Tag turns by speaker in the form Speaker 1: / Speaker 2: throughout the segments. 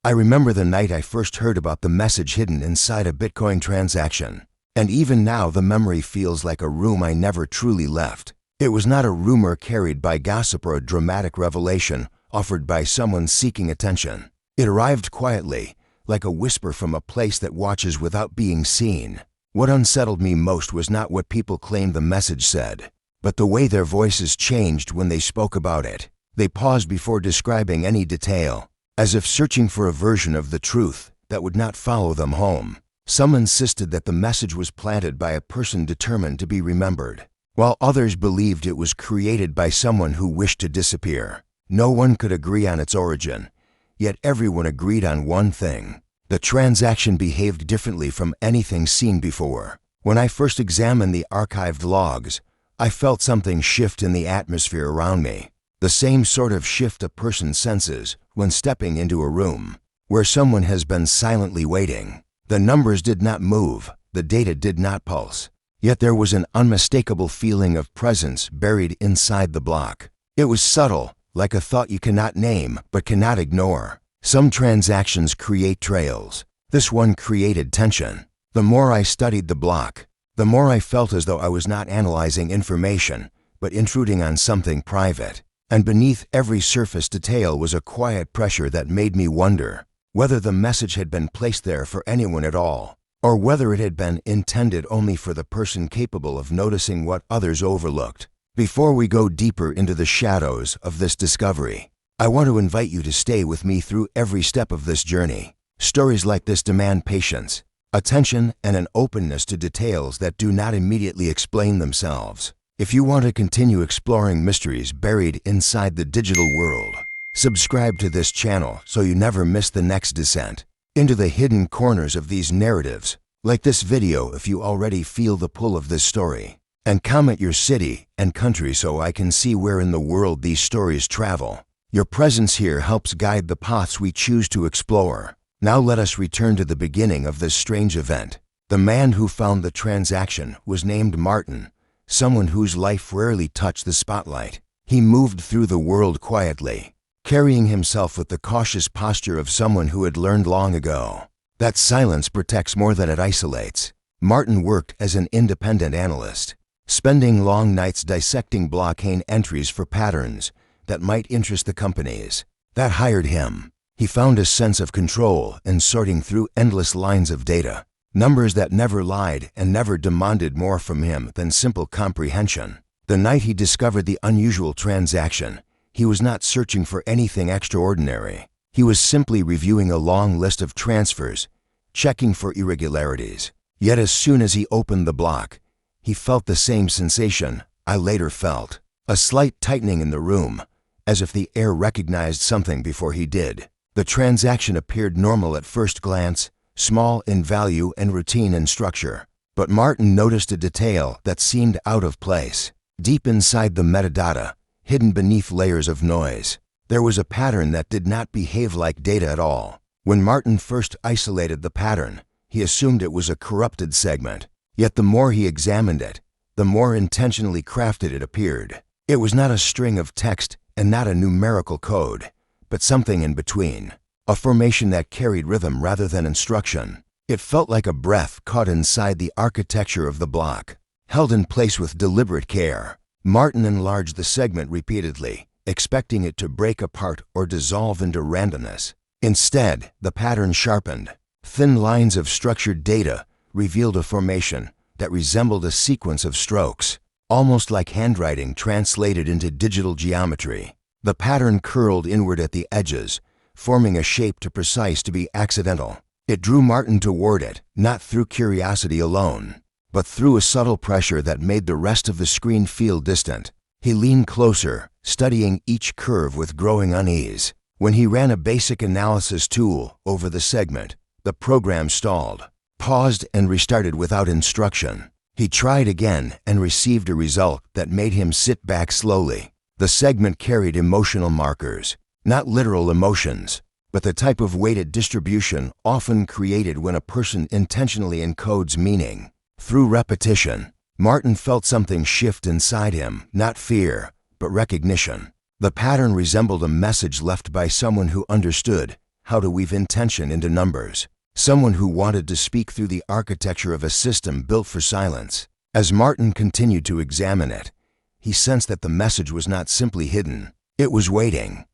Speaker 1: I remember the night I first heard about the message hidden inside a Bitcoin transaction. And even now the memory feels like a room I never truly left. It was not a rumor carried by gossip or a dramatic revelation offered by someone seeking attention. It arrived quietly, like a whisper from a place that watches without being seen. What unsettled me most was not what people claimed the message said, but the way their voices changed when they spoke about it. They paused before describing any detail, as if searching for a version of the truth that would not follow them home. Some insisted that the message was planted by a person determined to be remembered, while others believed it was created by someone who wished to disappear. No one could agree on its origin, yet everyone agreed on one thing. The transaction behaved differently from anything seen before. When I first examined the archived logs, I felt something shift in the atmosphere around me. The same sort of shift a person senses when stepping into a room where someone has been silently waiting. The numbers did not move, the data did not pulse, yet there was an unmistakable feeling of presence buried inside the block. It was subtle, like a thought you cannot name but cannot ignore. Some transactions create trails. This one created tension. The more I studied the block, the more I felt as though I was not analyzing information, but intruding on something private. And beneath every surface detail was a quiet pressure that made me wonder whether the message had been placed there for anyone at all, or whether it had been intended only for the person capable of noticing what others overlooked. Before we go deeper into the shadows of this discovery, I want to invite you to stay with me through every step of this journey. Stories like this demand patience, attention, and an openness to details that do not immediately explain themselves. If you want to continue exploring mysteries buried inside the digital world, subscribe to this channel so you never miss the next descent into the hidden corners of these narratives. Like this video if you already feel the pull of this story, and comment your city and country so I can see where in the world these stories travel. Your presence here helps guide the paths we choose to explore. Now let us return to the beginning of this strange event. The man who found the transaction was named Martin, someone whose life rarely touched the spotlight. He moved through the world quietly, carrying himself with the cautious posture of someone who had learned long ago that silence protects more than it isolates. Martin worked as an independent analyst, spending long nights dissecting blockchain entries for patterns that might interest the companies that hired him. He found a sense of control in sorting through endless lines of data, numbers that never lied and never demanded more from him than simple comprehension. The night he discovered the unusual transaction, he was not searching for anything extraordinary. He was simply reviewing a long list of transfers, checking for irregularities. Yet as soon as he opened the block, he felt the same sensation I later felt, a slight tightening in the room, as if the air recognized something before he did. The transaction appeared normal at first glance, small in value and routine in structure. But Martin noticed a detail that seemed out of place. Deep inside the metadata, hidden beneath layers of noise, there was a pattern that did not behave like data at all. When Martin first isolated the pattern, he assumed it was a corrupted segment. Yet the more he examined it, the more intentionally crafted it appeared. It was not a string of text and not a numerical code, but something in between, a formation that carried rhythm rather than instruction. It felt like a breath caught inside the architecture of the block, held in place with deliberate care. Martin enlarged the segment repeatedly, expecting it to break apart or dissolve into randomness. Instead, the pattern sharpened. Thin lines of structured data revealed a formation that resembled a sequence of strokes, almost like handwriting translated into digital geometry. The pattern curled inward at the edges, forming a shape too precise to be accidental. It drew Martin toward it, not through curiosity alone, but through a subtle pressure that made the rest of the screen feel distant. He leaned closer, studying each curve with growing unease. When he ran a basic analysis tool over the segment, the program stalled, paused, and restarted without instruction. He tried again and received a result that made him sit back slowly. The segment carried emotional markers, not literal emotions, but the type of weighted distribution often created when a person intentionally encodes meaning. Through repetition, Martin felt something shift inside him, not fear, but recognition. The pattern resembled a message left by someone who understood how to weave intention into numbers. Someone who wanted to speak through the architecture of a system built for silence. As Martin continued to examine it, he sensed that the message was not simply hidden, it was waiting.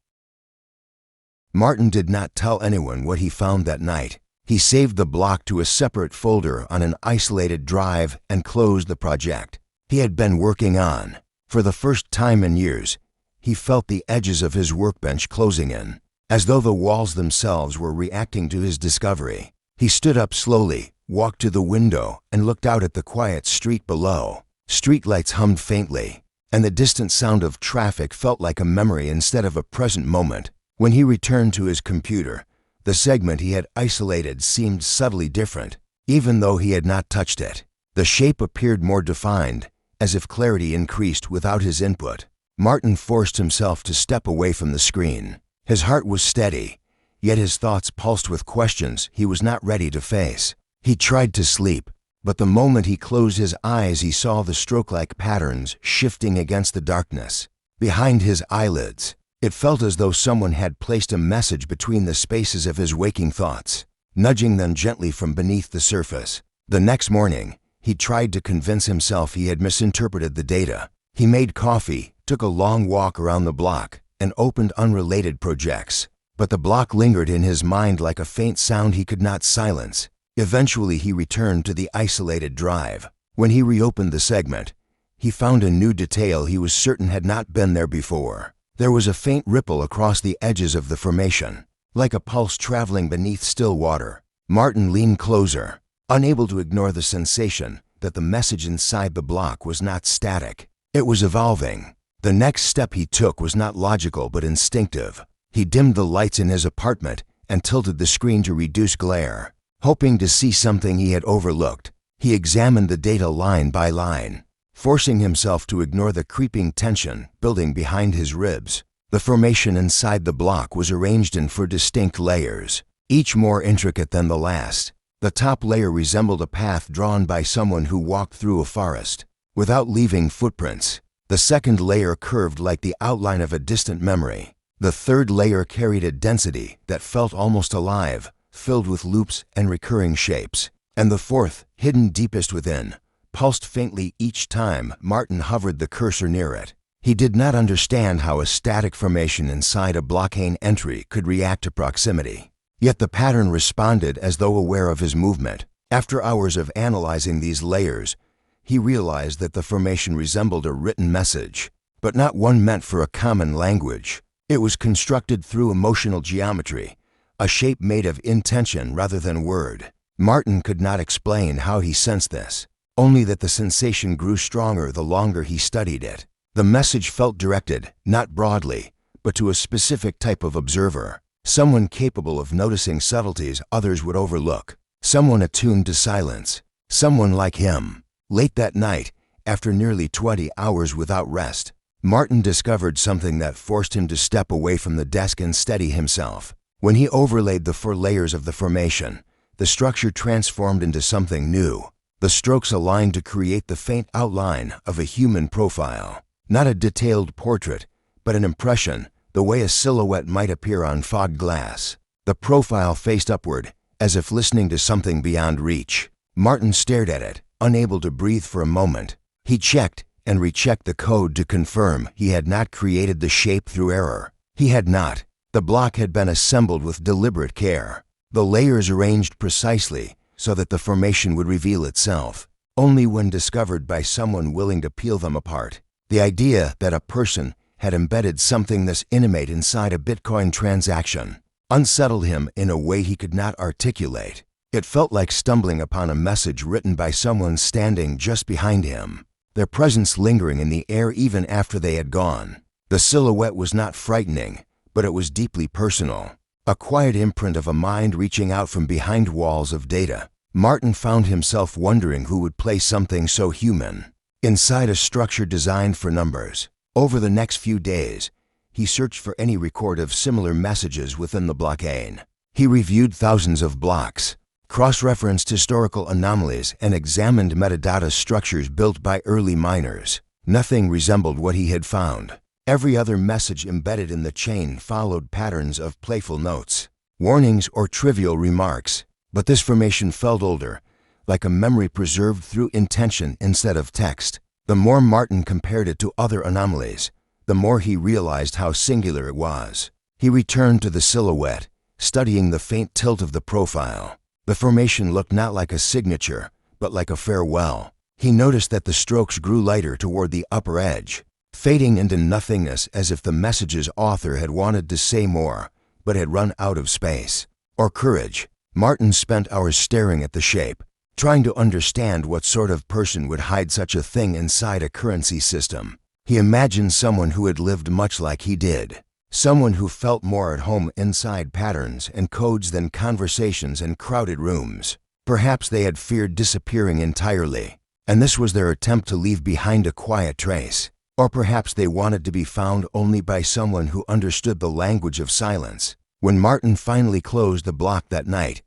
Speaker 1: Martin did not tell anyone what he found that night. He saved the block to a separate folder on an isolated drive and closed the project he had been working on. For the first time in years, he felt the edges of his workbench closing in, as though the walls themselves were reacting to his discovery. He stood up slowly, walked to the window, and looked out at the quiet street below. Streetlights hummed faintly, and the distant sound of traffic felt like a memory instead of a present moment. When he returned to his computer, the segment he had isolated seemed subtly different, even though he had not touched it. The shape appeared more defined, as if clarity increased without his input. Martin forced himself to step away from the screen. His heart was steady, yet his thoughts pulsed with questions he was not ready to face. He tried to sleep, but the moment he closed his eyes, he saw the stroke-like patterns shifting against the darkness. Behind his eyelids, it felt as though someone had placed a message between the spaces of his waking thoughts, nudging them gently from beneath the surface. The next morning, he tried to convince himself he had misinterpreted the data. He made coffee, took a long walk around the block, and opened unrelated projects. But the block lingered in his mind like a faint sound he could not silence. Eventually, he returned to the isolated drive. When he reopened the segment, he found a new detail he was certain had not been there before. There was a faint ripple across the edges of the formation, like a pulse traveling beneath still water. Martin leaned closer, unable to ignore the sensation that the message inside the block was not static. It was evolving. The next step he took was not logical but instinctive. He dimmed the lights in his apartment and tilted the screen to reduce glare. Hoping to see something he had overlooked, he examined the data line by line, forcing himself to ignore the creeping tension building behind his ribs. The formation inside the block was arranged in four distinct layers, each more intricate than the last. The top layer resembled a path drawn by someone who walked through a forest, without leaving footprints. The second layer curved like the outline of a distant memory. The third layer carried a density that felt almost alive, filled with loops and recurring shapes. And the fourth, hidden deepest within, pulsed faintly each time Martin hovered the cursor near it. He did not understand how a static formation inside a blockade entry could react to proximity. Yet the pattern responded as though aware of his movement. After hours of analyzing these layers, he realized that the formation resembled a written message, but not one meant for a common language. It was constructed through emotional geometry, a shape made of intention rather than word. Martin could not explain how he sensed this, only that the sensation grew stronger the longer he studied it. The message felt directed, not broadly, but to a specific type of observer, someone capable of noticing subtleties others would overlook, someone attuned to silence, someone like him. Late that night, after nearly 20 hours without rest, Martin discovered something that forced him to step away from the desk and steady himself. When he overlaid the 4 layers of the formation, the structure transformed into something new. The strokes aligned to create the faint outline of a human profile. Not a detailed portrait, but an impression, the way a silhouette might appear on fogged glass. The profile faced upward, as if listening to something beyond reach. Martin stared at it, unable to breathe for a moment. He checked and rechecked the code to confirm he had not created the shape through error. He had not. The block had been assembled with deliberate care, the layers arranged precisely so that the formation would reveal itself, only when discovered by someone willing to peel them apart. The idea that a person had embedded something this intimate inside a Bitcoin transaction unsettled him in a way he could not articulate. It felt like stumbling upon a message written by someone standing just behind him, their presence lingering in the air even after they had gone. The silhouette was not frightening, but it was deeply personal, a quiet imprint of a mind reaching out from behind walls of data. Martin found himself wondering who would place something so human inside a structure designed for numbers. Over the next few days, he searched for any record of similar messages within the blockade. He reviewed thousands of blocks, cross-referenced historical anomalies, and examined metadata structures built by early miners. Nothing resembled what he had found. Every other message embedded in the chain followed patterns of playful notes, warnings, or trivial remarks. But this formation felt older, like a memory preserved through intention instead of text. The more Martin compared it to other anomalies, the more he realized how singular it was. He returned to the silhouette, studying the faint tilt of the profile. The formation looked not like a signature, but like a farewell. He noticed that the strokes grew lighter toward the upper edge, fading into nothingness as if the message's author had wanted to say more, but had run out of space or courage. Martin spent hours staring at the shape, trying to understand what sort of person would hide such a thing inside a currency system. He imagined someone who had lived much like he did, someone who felt more at home inside patterns and codes than conversations in crowded rooms. Perhaps they had feared disappearing entirely, and this was their attempt to leave behind a quiet trace. Or perhaps they wanted to be found only by someone who understood the language of silence. When Martin finally closed the block that night,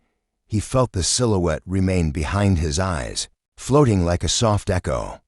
Speaker 1: he felt the silhouette remain behind his eyes, floating like a soft echo.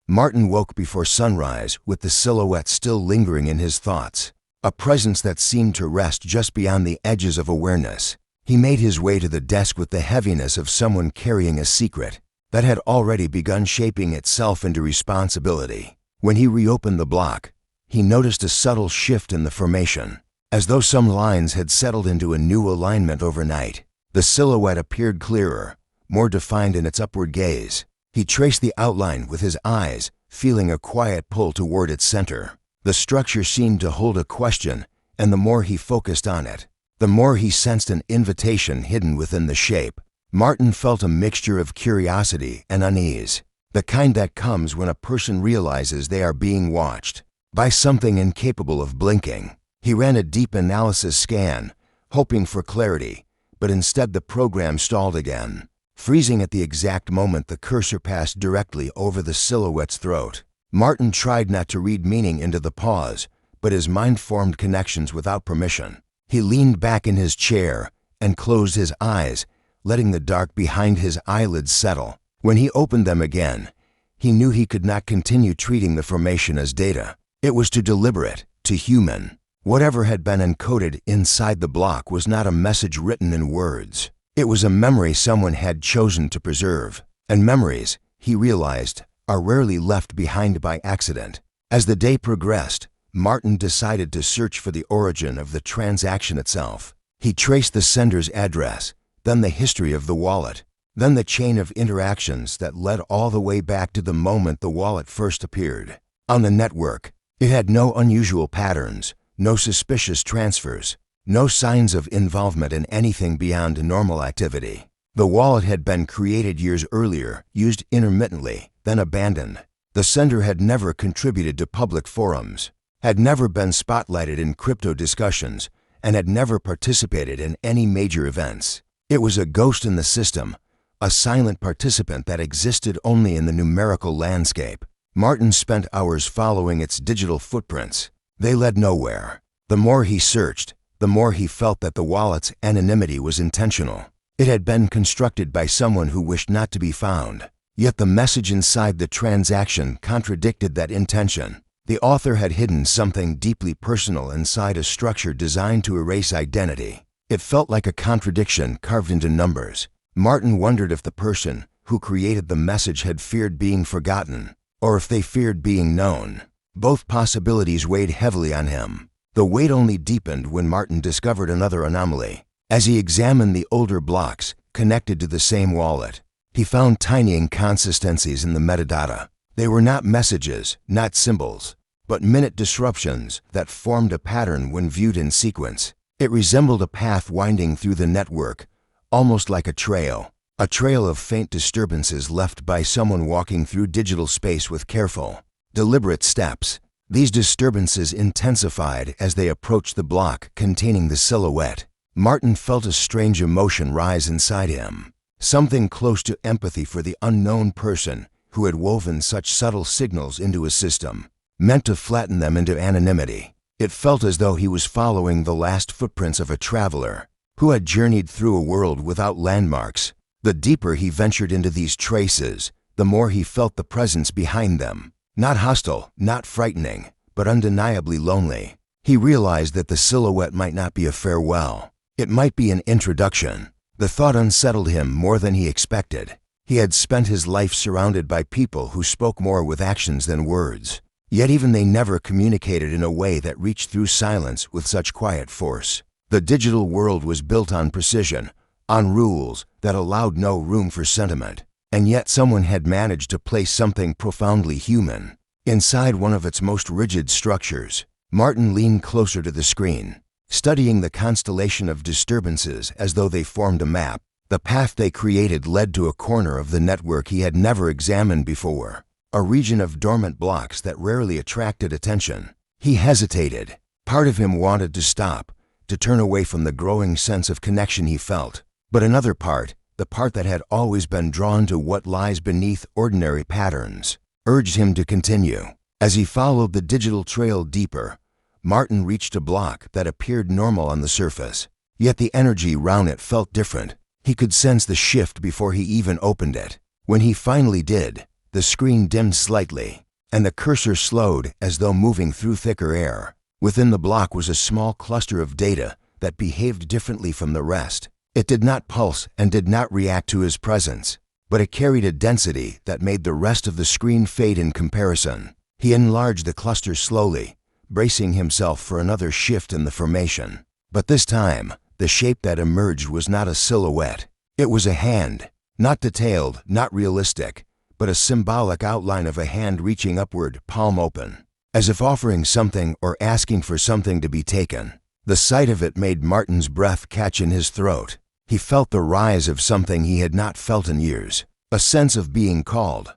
Speaker 1: Martin woke before sunrise with the silhouette still lingering in his thoughts, a presence that seemed to rest just beyond the edges of awareness. He made his way to the desk with the heaviness of someone carrying a secret that had already begun shaping itself into responsibility. When he reopened the block, he noticed a subtle shift in the formation, as though some lines had settled into a new alignment overnight. The silhouette appeared clearer, more defined in its upward gaze. He traced the outline with his eyes, feeling a quiet pull toward its center. The structure seemed to hold a question, and the more he focused on it, the more he sensed an invitation hidden within the shape. Martin felt a mixture of curiosity and unease, the kind that comes when a person realizes they are being watched by something incapable of blinking. He ran a deep analysis scan, hoping for clarity, but instead the program stalled again, freezing at the exact moment the cursor passed directly over the silhouette's throat. Martin tried not to read meaning into the pause, but his mind formed connections without permission. He leaned back in his chair and closed his eyes, letting the dark behind his eyelids settle. When he opened them again, he knew he could not continue treating the formation as data. It was too deliberate, too human. Whatever had been encoded inside the block was not a message written in words. It was a memory someone had chosen to preserve. And memories, he realized, are rarely left behind by accident. As the day progressed, Martin decided to search for the origin of the transaction itself. He traced the sender's address, then the history of the wallet, then the chain of interactions that led all the way back to the moment the wallet first appeared. On the network, it had no unusual patterns, no suspicious transfers, no signs of involvement in anything beyond normal activity. The wallet had been created years earlier, used intermittently, then abandoned. The sender had never contributed to public forums, had never been spotlighted in crypto discussions, and had never participated in any major events. It was a ghost in the system, a silent participant that existed only in the numerical landscape. Martin spent hours following its digital footprints. They led nowhere. The more he searched, the more he felt that the wallet's anonymity was intentional. It had been constructed by someone who wished not to be found. Yet the message inside the transaction contradicted that intention. The author had hidden something deeply personal inside a structure designed to erase identity. It felt like a contradiction carved into numbers. Martin wondered if the person who created the message had feared being forgotten, or if they feared being known. Both possibilities weighed heavily on him. The weight only deepened when Martin discovered another anomaly. As he examined the older blocks connected to the same wallet, he found tiny inconsistencies in the metadata. They were not messages, not symbols, but minute disruptions that formed a pattern when viewed in sequence. It resembled a path winding through the network, almost like a trail of faint disturbances left by someone walking through digital space with careful, deliberate steps. These disturbances intensified as they approached the block containing the silhouette. Martin felt a strange emotion rise inside him, something close to empathy for the unknown person who had woven such subtle signals into his system, meant to flatten them into anonymity. It felt as though he was following the last footprints of a traveler who had journeyed through a world without landmarks. The deeper he ventured into these traces, the more he felt the presence behind them. Not hostile, not frightening, but undeniably lonely. He realized that the silhouette might not be a farewell. It might be an introduction. The thought unsettled him more than he expected. He had spent his life surrounded by people who spoke more with actions than words. Yet even they never communicated in a way that reached through silence with such quiet force. The digital world was built on precision, on rules that allowed no room for sentiment. And yet someone had managed to place something profoundly human inside one of its most rigid structures. Martin leaned closer to the screen, studying the constellation of disturbances as though they formed a map. The path they created led to a corner of the network he had never examined before, a region of dormant blocks that rarely attracted attention. He hesitated. Part of him wanted to stop, to turn away from the growing sense of connection he felt. But another part, the part that had always been drawn to what lies beneath ordinary patterns, urged him to continue. As he followed the digital trail deeper, Martin reached a block that appeared normal on the surface. Yet the energy round it felt different. He could sense the shift before he even opened it. When he finally did, the screen dimmed slightly, and the cursor slowed as though moving through thicker air. Within the block was a small cluster of data that behaved differently from the rest. It did not pulse and did not react to his presence, but it carried a density that made the rest of the screen fade in comparison. He enlarged the cluster slowly, bracing himself for another shift in the formation. But this time, the shape that emerged was not a silhouette. It was a hand, not detailed, not realistic, but a symbolic outline of a hand reaching upward, palm open, as if offering something or asking for something to be taken. The sight of it made Martin's breath catch in his throat. He felt the rise of something he had not felt in years, a sense of being called.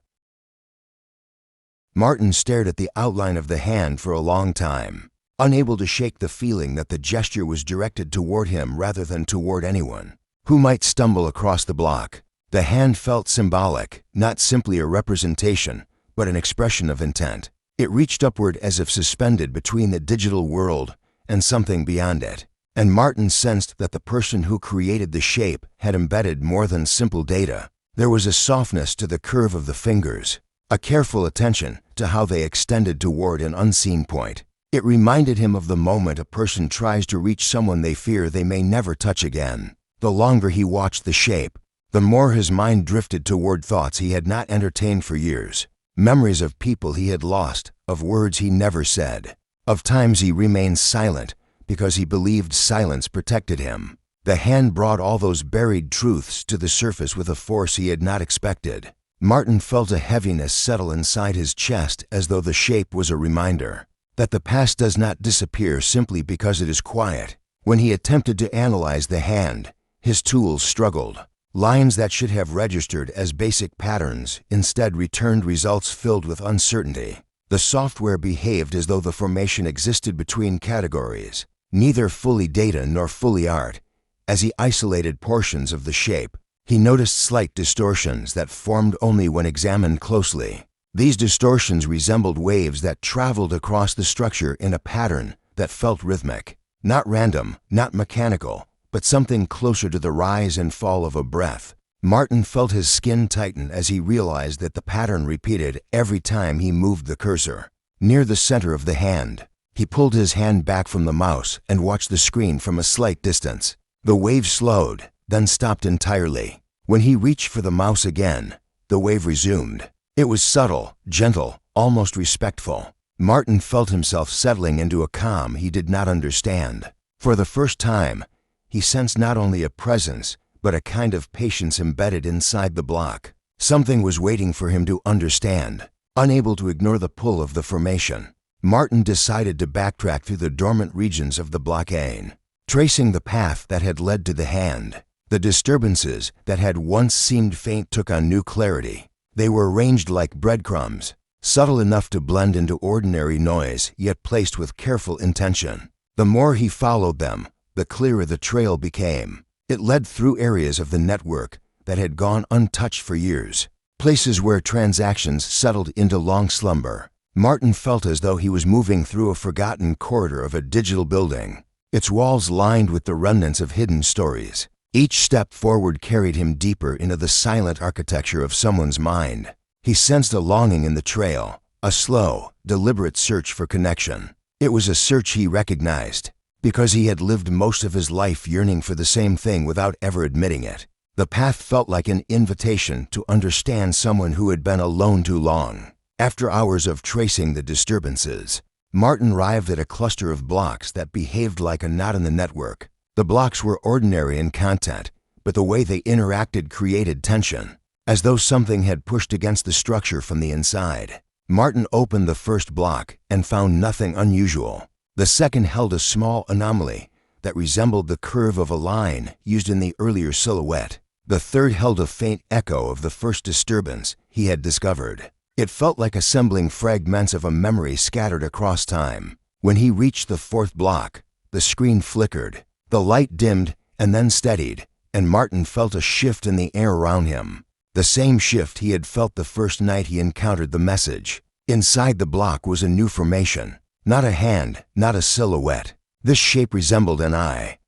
Speaker 1: Martin stared at the outline of the hand for a long time, unable to shake the feeling that the gesture was directed toward him rather than toward anyone who might stumble across the block. The hand felt symbolic, not simply a representation, but an expression of intent. It reached upward as if suspended between the digital world and something beyond it. And Martin sensed that the person who created the shape had embedded more than simple data. There was a softness to the curve of the fingers, a careful attention to how they extended toward an unseen point. It reminded him of the moment a person tries to reach someone they fear they may never touch again. The longer he watched the shape, the more his mind drifted toward thoughts he had not entertained for years. Memories of people he had lost, of words he never said, of times he remained silent because he believed silence protected him. The hand brought all those buried truths to the surface with a force he had not expected. Martin felt a heaviness settle inside his chest as though the shape was a reminder that the past does not disappear simply because it is quiet. When he attempted to analyze the hand, his tools struggled. Lines that should have registered as basic patterns instead returned results filled with uncertainty. The software behaved as though the formation existed between categories, neither fully data nor fully art. As he isolated portions of the shape, he noticed slight distortions that formed only when examined closely. These distortions resembled waves that traveled across the structure in a pattern that felt rhythmic, not random, not mechanical, but something closer to the rise and fall of a breath. Martin felt his skin tighten as he realized that the pattern repeated every time he moved the cursor. Near the center of the hand, he pulled his hand back from the mouse and watched the screen from a slight distance. The wave slowed, then stopped entirely. When he reached for the mouse again, the wave resumed. It was subtle, gentle, almost respectful. Martin felt himself settling into a calm he did not understand. For the first time, he sensed not only a presence, but a kind of patience embedded inside the block. Something was waiting for him to understand. Unable to ignore the pull of the formation, Martin decided to backtrack through the dormant regions of the blockade, tracing the path that had led to the hand. The disturbances that had once seemed faint took on new clarity. They were arranged like breadcrumbs, subtle enough to blend into ordinary noise, yet placed with careful intention. The more he followed them, the clearer the trail became. It led through areas of the network that had gone untouched for years, places where transactions settled into long slumber. Martin felt as though he was moving through a forgotten corridor of a digital building, its walls lined with the remnants of hidden stories. Each step forward carried him deeper into the silent architecture of someone's mind. He sensed a longing in the trail, a slow, deliberate search for connection. It was a search he recognized, because he had lived most of his life yearning for the same thing without ever admitting it. The path felt like an invitation to understand someone who had been alone too long. After hours of tracing the disturbances, Martin arrived at a cluster of blocks that behaved like a knot in the network. The blocks were ordinary in content, but the way they interacted created tension, as though something had pushed against the structure from the inside. Martin opened the first block and found nothing unusual. The second held a small anomaly that resembled the curve of a line used in the earlier silhouette. The third held a faint echo of the first disturbance he had discovered. It felt like assembling fragments of a memory scattered across time. When he reached the fourth block, the screen flickered. The light dimmed and then steadied, and Martin felt a shift in the air around him. The same shift he had felt the first night he encountered the message. Inside the block was a new formation. Not a hand, not a silhouette. This shape resembled an eye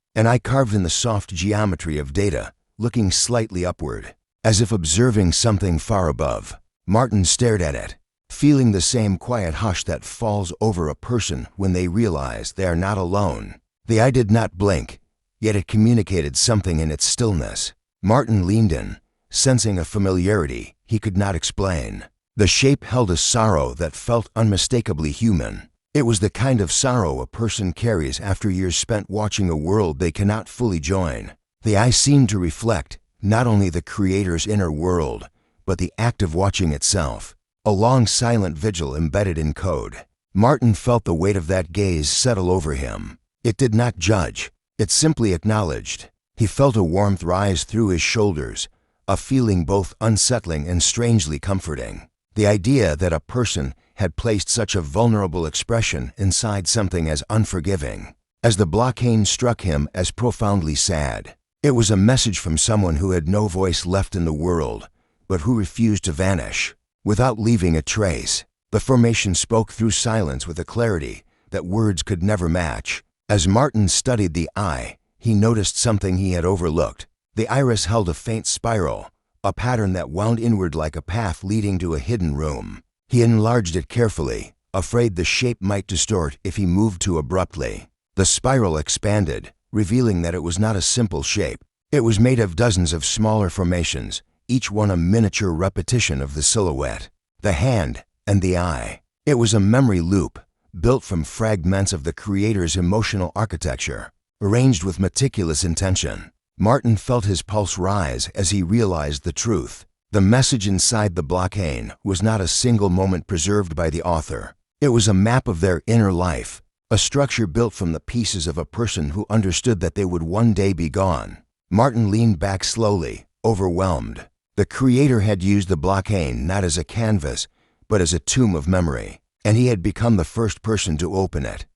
Speaker 1: carved in the soft geometry of data, looking slightly upward, as if observing something far above. Martin stared at it, feeling the same quiet hush that falls over a person when they realize they are not alone. The eye did not blink, yet it communicated something in its stillness. Martin leaned in, sensing a familiarity he could not explain. The shape held a sorrow that felt unmistakably human. It was the kind of sorrow a person carries after years spent watching a world they cannot fully join. The eye seemed to reflect not only the creator's inner world, but the act of watching itself, a long silent vigil embedded in code. Martin felt the weight of that gaze settle over him. It did not judge, it simply acknowledged. He felt a warmth rise through his shoulders, a feeling both unsettling and strangely comforting. The idea that a person had placed such a vulnerable expression inside something as unforgiving, as the blockade struck him as profoundly sad. It was a message from someone who had no voice left in the world, but who refused to vanish. Without leaving a trace, the formation spoke through silence with a clarity that words could never match. As Martin studied the eye, he noticed something he had overlooked. The iris held a faint spiral, a pattern that wound inward like a path leading to a hidden room. He enlarged it carefully, afraid the shape might distort if he moved too abruptly. The spiral expanded, revealing that it was not a simple shape. It was made of dozens of smaller formations, each one a miniature repetition of the silhouette, the hand, and the eye. It was a memory loop, built from fragments of the creator's emotional architecture, arranged with meticulous intention. Martin felt his pulse rise as he realized the truth. The message inside the blockade was not a single moment preserved by the author. It was a map of their inner life, a structure built from the pieces of a person who understood that they would one day be gone. Martin leaned back slowly, overwhelmed. The creator had used the blockade not as a canvas, but as a tomb of memory, and he had become the first person to open it.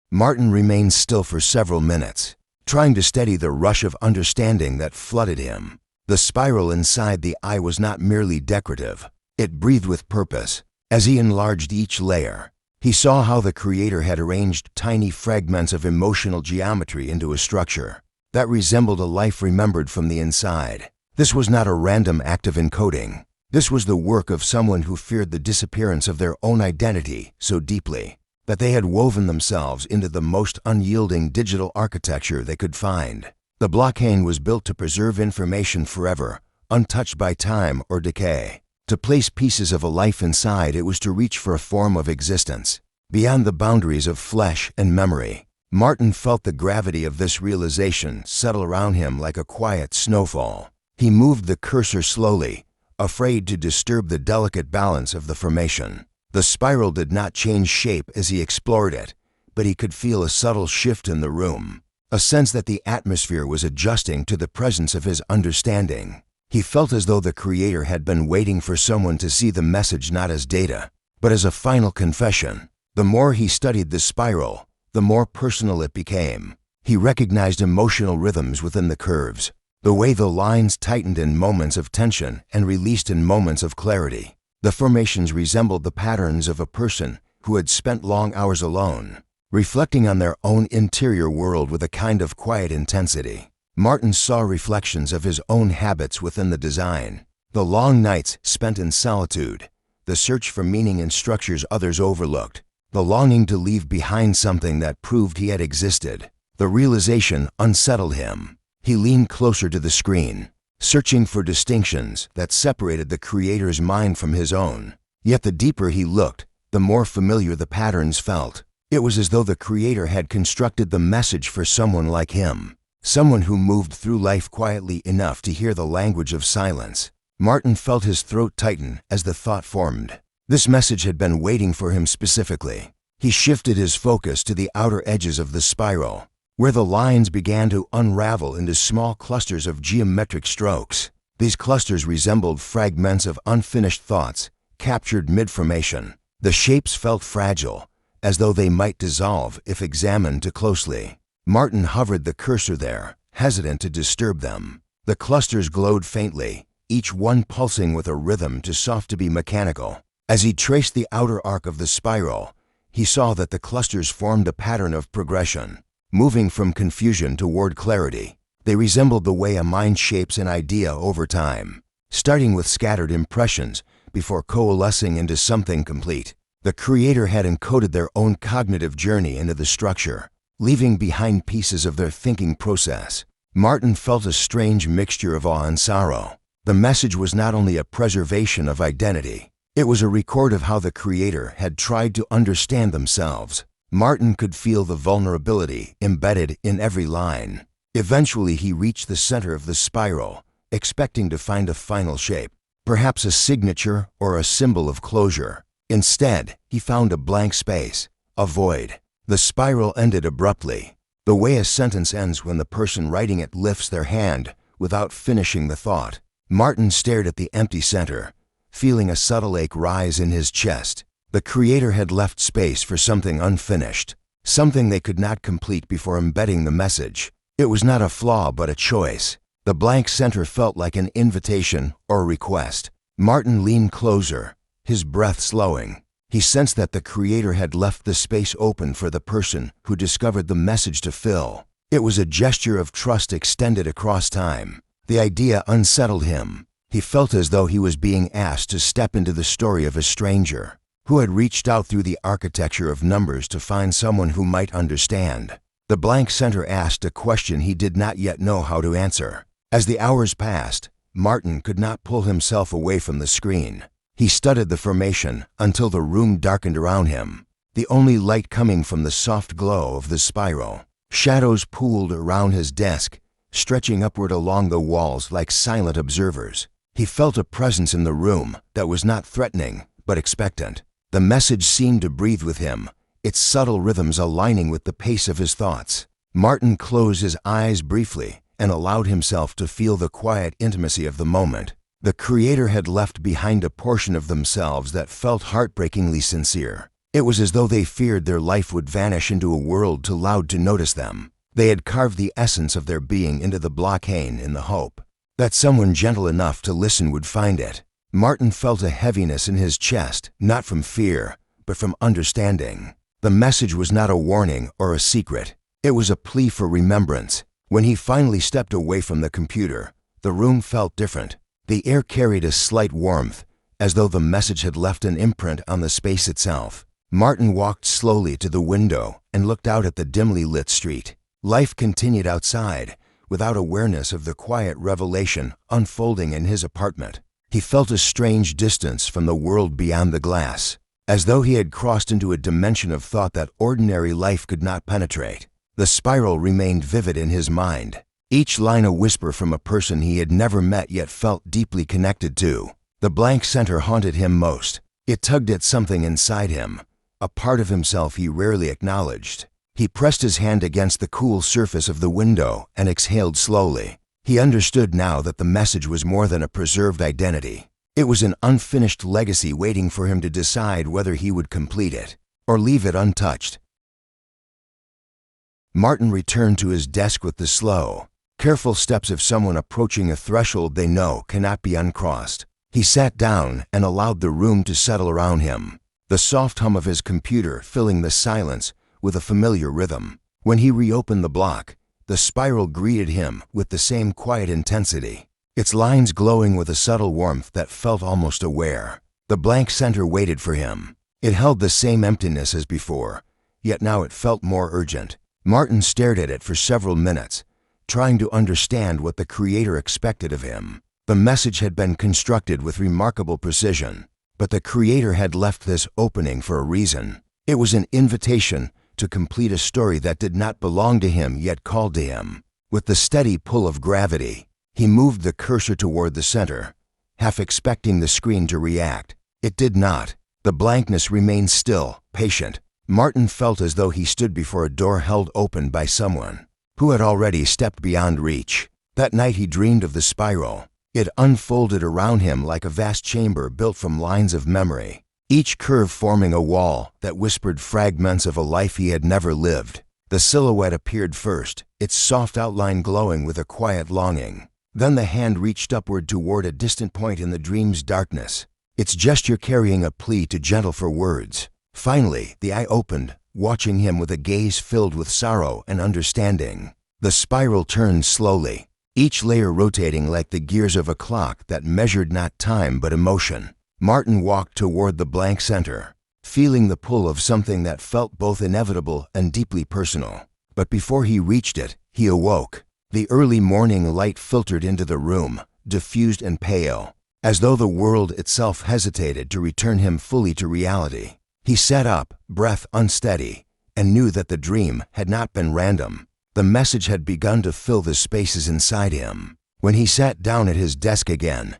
Speaker 1: Martin remained still for several minutes, trying to steady the rush of understanding that flooded him. The spiral inside the eye was not merely decorative. It breathed with purpose. As he enlarged each layer, he saw how the creator had arranged tiny fragments of emotional geometry into a structure that resembled a life remembered from the inside. This was not a random act of encoding. This was the work of someone who feared the disappearance of their own identity so deeply that they had woven themselves into the most unyielding digital architecture they could find. The blockade was built to preserve information forever, untouched by time or decay. To place pieces of a life inside, it was to reach for a form of existence beyond the boundaries of flesh and memory. Martin felt the gravity of this realization settle around him like a quiet snowfall. He moved the cursor slowly, afraid to disturb the delicate balance of the formation. The spiral did not change shape as he explored it, but he could feel a subtle shift in the room, a sense that the atmosphere was adjusting to the presence of his understanding. He felt as though the creator had been waiting for someone to see the message not as data, but as a final confession. The more he studied the spiral, the more personal it became. He recognized emotional rhythms within the curves, the way the lines tightened in moments of tension and released in moments of clarity. The formations resembled the patterns of a person who had spent long hours alone, reflecting on their own interior world with a kind of quiet intensity. Martin saw reflections of his own habits within the design, the long nights spent in solitude, the search for meaning in structures others overlooked. the longing to leave behind something that proved he had existed. The realization unsettled him. He leaned closer to the screen, searching for distinctions that separated the creator's mind from his own. Yet the deeper he looked, the more familiar the patterns felt. It was as though the creator had constructed the message for someone like him, someone who moved through life quietly enough to hear the language of silence. Martin felt his throat tighten as the thought formed. This message had been waiting for him specifically. He shifted his focus to the outer edges of the spiral, where the lines began to unravel into small clusters of geometric strokes. These clusters resembled fragments of unfinished thoughts, captured mid-formation. The shapes felt fragile, as though they might dissolve if examined too closely. Martin hovered the cursor there, hesitant to disturb them. The clusters glowed faintly, each one pulsing with a rhythm too soft to be mechanical. As he traced the outer arc of the spiral, he saw that the clusters formed a pattern of progression, moving from confusion toward clarity. They resembled the way a mind shapes an idea over time, starting with scattered impressions before coalescing into something complete. The creator had encoded their own cognitive journey into the structure, leaving behind pieces of their thinking process. Martin felt a strange mixture of awe and sorrow. The message was not only a preservation of identity, it was a record of how the creator had tried to understand themselves. Martin could feel the vulnerability embedded in every line. Eventually he reached the center of the spiral, expecting to find a final shape, perhaps a signature or a symbol of closure. Instead, he found a blank space, a void. The spiral ended abruptly, the way a sentence ends when the person writing it lifts their hand without finishing the thought. Martin stared at the empty center, feeling a subtle ache rise in his chest. The creator had left space for something unfinished, something they could not complete before embedding the message. It was not a flaw but a choice. The blank center felt like an invitation or request. Martin leaned closer, his breath slowing. He sensed that the creator had left the space open for the person who discovered the message to fill. It was a gesture of trust extended across time. The idea unsettled him. He felt as though he was being asked to step into the story of a stranger who had reached out through the architecture of numbers to find someone who might understand. The blank center asked a question he did not yet know how to answer. As the hours passed, Martin could not pull himself away from the screen. He studied the formation until the room darkened around him, the only light coming from the soft glow of the spiral. Shadows pooled around his desk, stretching upward along the walls like silent observers. He felt a presence in the room that was not threatening, but expectant. The message seemed to breathe with him, its subtle rhythms aligning with the pace of his thoughts. Martin closed his eyes briefly and allowed himself to feel the quiet intimacy of the moment. The creator had left behind a portion of themselves that felt heartbreakingly sincere. It was as though they feared their life would vanish into a world too loud to notice them. They had carved the essence of their being into the blockade in the hope that someone gentle enough to listen would find it. Martin felt a heaviness in his chest, not from fear, but from understanding. The message was not a warning or a secret. It was a plea for remembrance. When he finally stepped away from the computer, the room felt different. The air carried a slight warmth, as though the message had left an imprint on the space itself. Martin walked slowly to the window and looked out at the dimly lit street. Life continued outside, without awareness of the quiet revelation unfolding in his apartment. He felt a strange distance from the world beyond the glass, as though he had crossed into a dimension of thought that ordinary life could not penetrate. The spiral remained vivid in his mind, each line a whisper from a person he had never met yet felt deeply connected to. The blank center haunted him most. It tugged at something inside him, a part of himself he rarely acknowledged. He pressed his hand against the cool surface of the window and exhaled slowly. He understood now that the message was more than a preserved identity. It was an unfinished legacy waiting for him to decide whether he would complete it or leave it untouched. Martin returned to his desk with the slow, careful steps of someone approaching a threshold they know cannot be uncrossed. He sat down and allowed the room to settle around him, the soft hum of his computer filling the silence with a familiar rhythm. When he reopened the block, the spiral greeted him with the same quiet intensity, its lines glowing with a subtle warmth that felt almost aware. The blank center waited for him, It held the same emptiness as before, yet now it felt more urgent. Martin stared at it for several minutes, trying to understand what the creator expected of him. The message had been constructed with remarkable precision, but the creator had left this opening for a reason. It was an invitation to complete a story that did not belong to him yet called to him. With the steady pull of gravity, he moved the cursor toward the center, half expecting the screen to react. It did not. The blankness remained still, patient. Martin felt as though he stood before a door held open by someone who had already stepped beyond reach. That night he dreamed of the spiral. It unfolded around him like a vast chamber built from lines of memory, each curve forming a wall that whispered fragments of a life he had never lived. The silhouette appeared first, its soft outline glowing with a quiet longing. Then the hand reached upward toward a distant point in the dream's darkness, its gesture carrying a plea too gentle for words. Finally, the eye opened, watching him with a gaze filled with sorrow and understanding. The spiral turned slowly, each layer rotating like the gears of a clock that measured not time but emotion. Martin walked toward the blank center, feeling the pull of something that felt both inevitable and deeply personal. But before he reached it, he awoke. The early morning light filtered into the room, diffused and pale, as though the world itself hesitated to return him fully to reality. He sat up, breath unsteady, and knew that the dream had not been random. The message had begun to fill the spaces inside him. When he sat down at his desk again,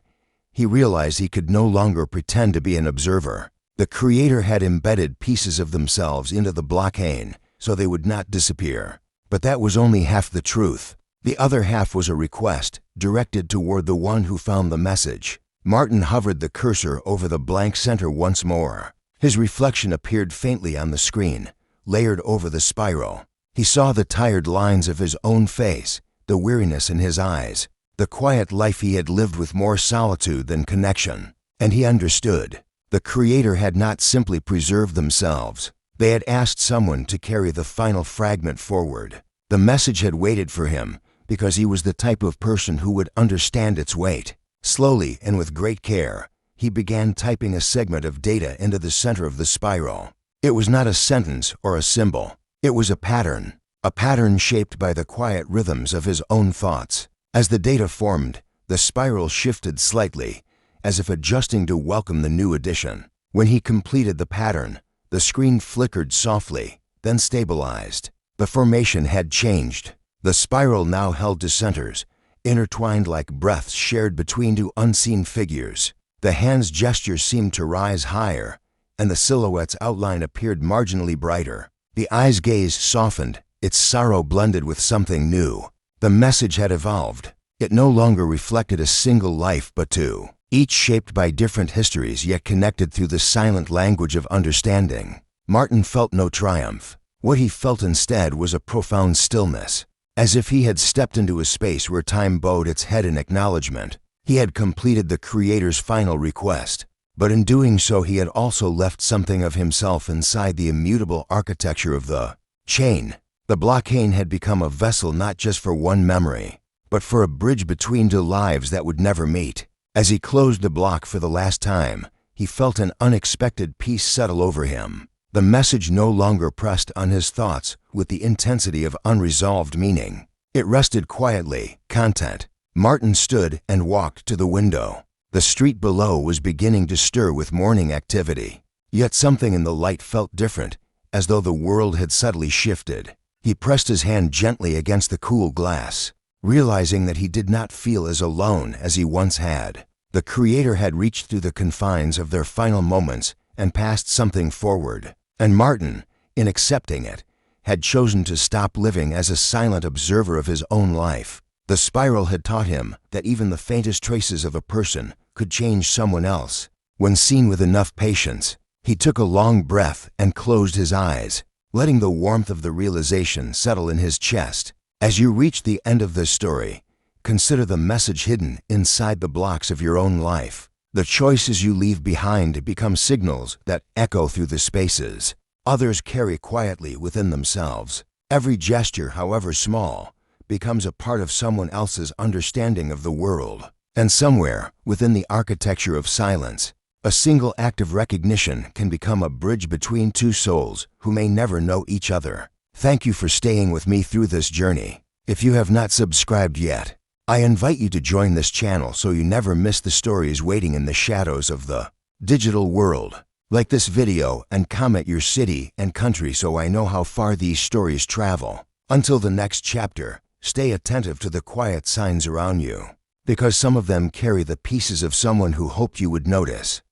Speaker 1: he realized he could no longer pretend to be an observer. The creator had embedded pieces of themselves into the blockade so they would not disappear. But that was only half the truth. The other half was a request, directed toward the one who found the message. Martin hovered the cursor over the blank center once more. His reflection appeared faintly on the screen, layered over the spiral. He saw the tired lines of his own face, the weariness in his eyes, the quiet life he had lived with more solitude than connection. And he understood. The creator had not simply preserved themselves. They had asked someone to carry the final fragment forward. The message had waited for him because he was the type of person who would understand its weight. Slowly and with great care, he began typing a segment of data into the center of the spiral. It was not a sentence or a symbol. It was a pattern shaped by the quiet rhythms of his own thoughts. As the data formed, the spiral shifted slightly, as if adjusting to welcome the new addition. When he completed the pattern, the screen flickered softly, then stabilized. The formation had changed. The spiral now held to centers, intertwined like breaths shared between two unseen figures. The hand's gestures seemed to rise higher, and the silhouette's outline appeared marginally brighter. The eye's gaze softened, its sorrow blended with something new. The message had evolved. It no longer reflected a single life but two, each shaped by different histories yet connected through the silent language of understanding. Martin felt no triumph. What he felt instead was a profound stillness, as if he had stepped into a space where time bowed its head in acknowledgement. He had completed the creator's final request, but in doing so he had also left something of himself inside the immutable architecture of the chain. The blockade had become a vessel not just for one memory, but for a bridge between two lives that would never meet. As he closed the block for the last time, he felt an unexpected peace settle over him. The message no longer pressed on his thoughts with the intensity of unresolved meaning. It rested quietly, content. Martin stood and walked to the window. The street below was beginning to stir with morning activity. Yet something in the light felt different, as though the world had subtly shifted. He pressed his hand gently against the cool glass, realizing that he did not feel as alone as he once had. The creator had reached through the confines of their final moments and passed something forward. And Martin, in accepting it, had chosen to stop living as a silent observer of his own life. The spiral had taught him that even the faintest traces of a person could change someone else. When seen with enough patience, he took a long breath and closed his eyes, letting the warmth of the realization settle in his chest. As you reach the end of this story, consider the message hidden inside the blocks of your own life. The choices you leave behind become signals that echo through the spaces. Others carry quietly within themselves. Every gesture, however small, becomes a part of someone else's understanding of the world. And somewhere, within the architecture of silence, A single act of recognition can become a bridge between two souls who may never know each other. Thank you for staying with me through this journey. If you have not subscribed yet, I invite you to join this channel so you never miss the stories waiting in the shadows of the digital world. Like this video and comment your city and country so I know how far these stories travel. Until the next chapter, stay attentive to the quiet signs around you, because some of them carry the pieces of someone who hoped you would notice.